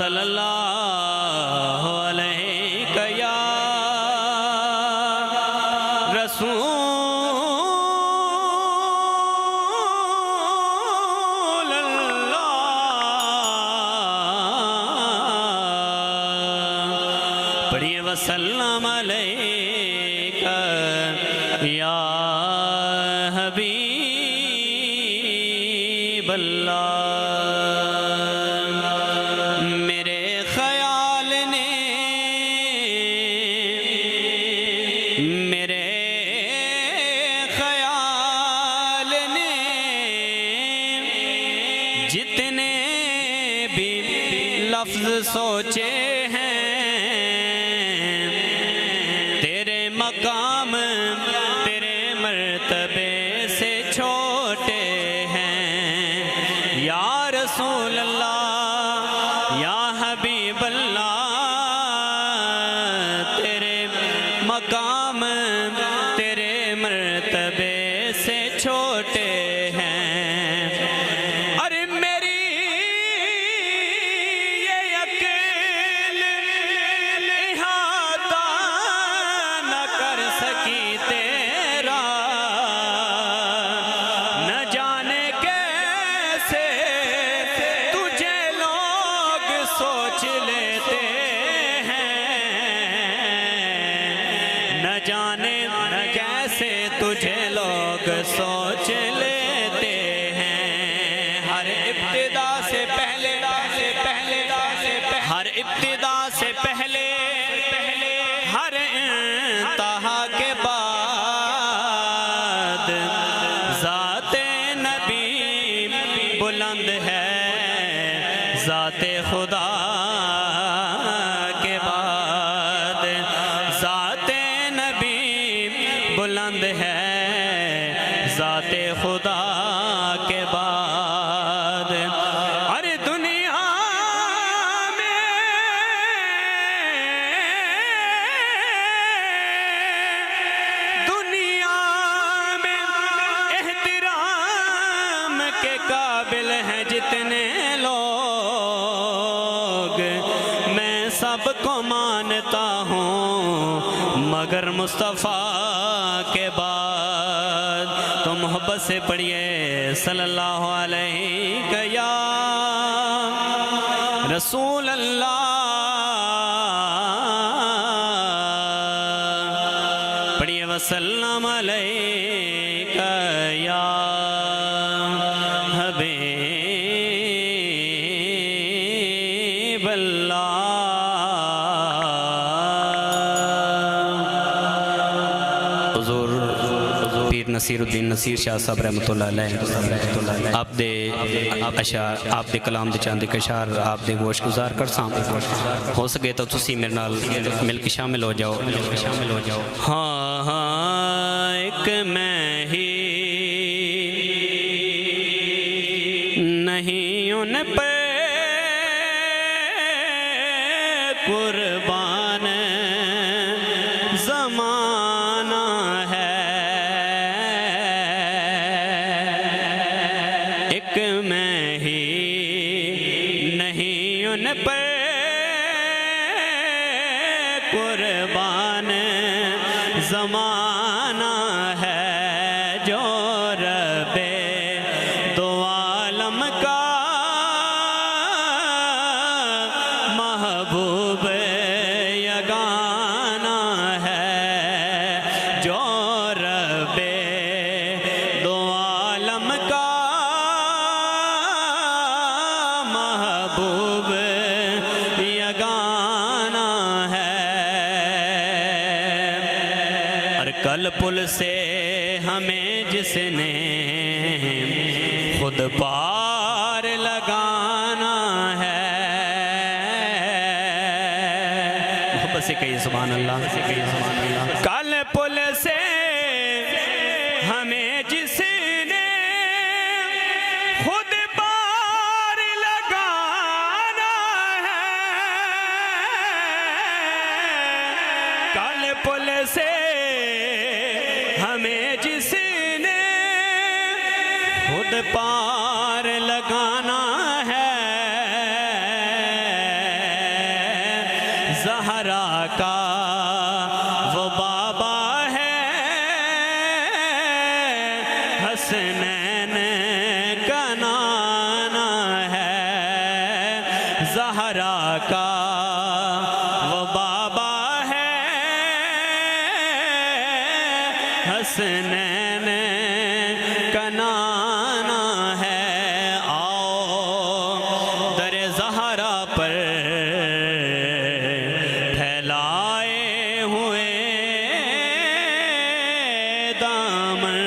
सल्लल्लाहु अलैहि या रसूल अल्लाह। पढ़िए वसल्लम अलैका या हबीब अल्लाह। जितने भी लफ्ज सोचे हैं तेरे मकाम तेरे मर्तबे से छोटे हैं। या रसूल अल्लाह या हबीब अल्लाह, तेरे मकाम तेरे मर्तबे से छोटे हैं। तुझे लोग सोच लेते हैं। हर इब्तिदा से पहले हर इब्तिदा से पहले हर इंतहा के बाद ज़ाते नबी बुलंद है। ज़ाते खुदा के बाद ज़ाते नबी बुलंद है। ज़ाते खुदा के बाद अरे दुनिया में एहतराम के काबिल हैं जितने लोग। मैं सबको मानता हूँ मगर मुस्तफ़ा के बाद। तो मोहब्बत से पढ़िए सल्लल्लाहु अलैहि या रसूल अल्लाह। पढ़िए वसल्लम अलैका या हबीब अल्लाह। नसीरुद्दीन नसीर शाह साहब रहमतुल्लाह अलैह आप दे अशार आप दे कलाम दे चंद अशार आप दे गोश गुजार कर सामने हो सके तो तुसी मेरे नाल मिल के शामिल हो जाओ। हाँ हाँ एक मैं ही नहीं उन पे कुर्बान ज़माना है। मैं ही नहीं उन पर कुर्बान ज़माना है। जो रब्बे दो आलम का महबूब यगाना है। जो रब्बे दो आलम का महबूब यगाना है। और कल पुल से हमें जिसने खुद पार लगाना है। मोहब्बत से कहिए सुभान अल्लाह। कल पुल से हमें जिसने खुद पुल से हमें जिसने खुद पार लगाना है। हसनैन का नाना है, ज़हरा का वो बाबा है, हसनैन का नाना है। आओ दरे ज़हरा पर फैलाए हुए दामन,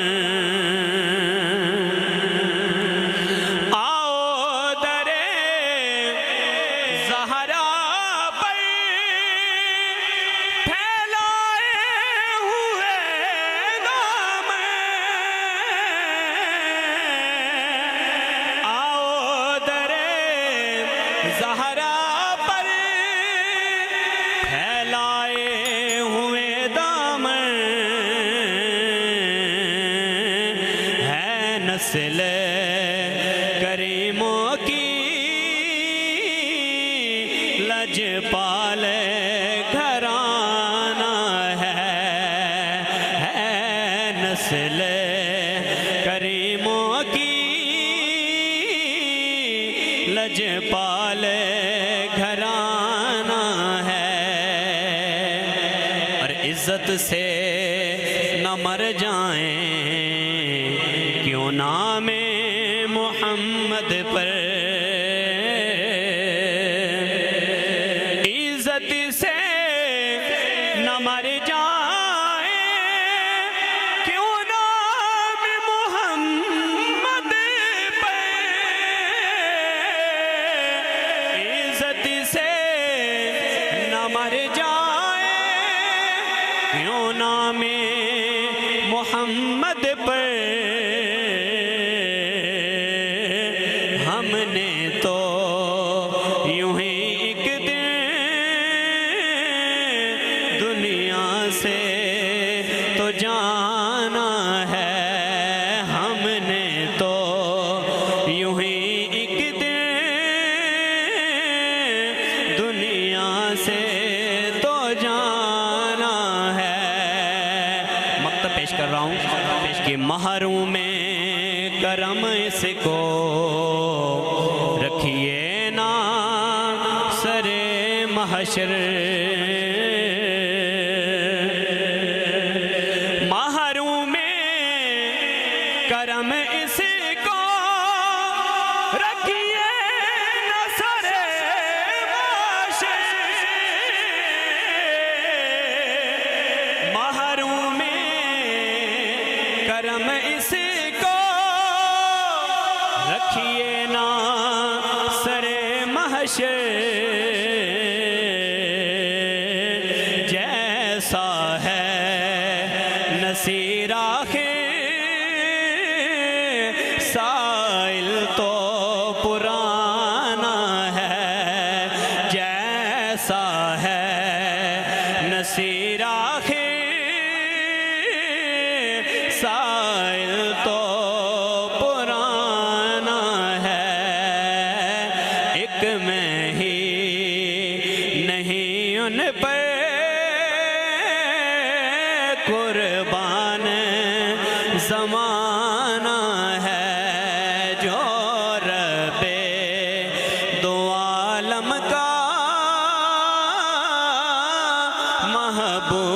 आओ दरे ज़हरा पर फैलाए हुए दामन, आओ दरे ज़हरा पर फैलाए हुए दामन, है नस्ल करीमों की लजपाल घराना है नस्ल करीमों की लजपाल घराना है। और इज्जत से न मर जाएं क्यों नाम मोहम्मद पर, इज्जत से न मर जाएं क्यों नाम मोहम्मद पर, इज्जत से न मर जाए क्यों नाम मोहम्मद पर। हमने तो यूं ही एक दिन दुनिया से तो जाना है, हमने तो यूं ही एक दिन दुनिया से तो जाना है। मक्तब पेश कर रहा हूँ कि महरूम में करम इसको रखिए ना सरे महशर, महरूम में करम इसको रखिए ना सरे महशर, महरूम में करम इसको रखिए ना सरे महशर, जैसा है नसीर आखिर साइल तो पुराना है, जैसा है नसीर आखिर साइल तो पुराना है, एक में ही नहीं उन पर कुर्बान ज़माना है, जो रब्बे दो आलम का महबूब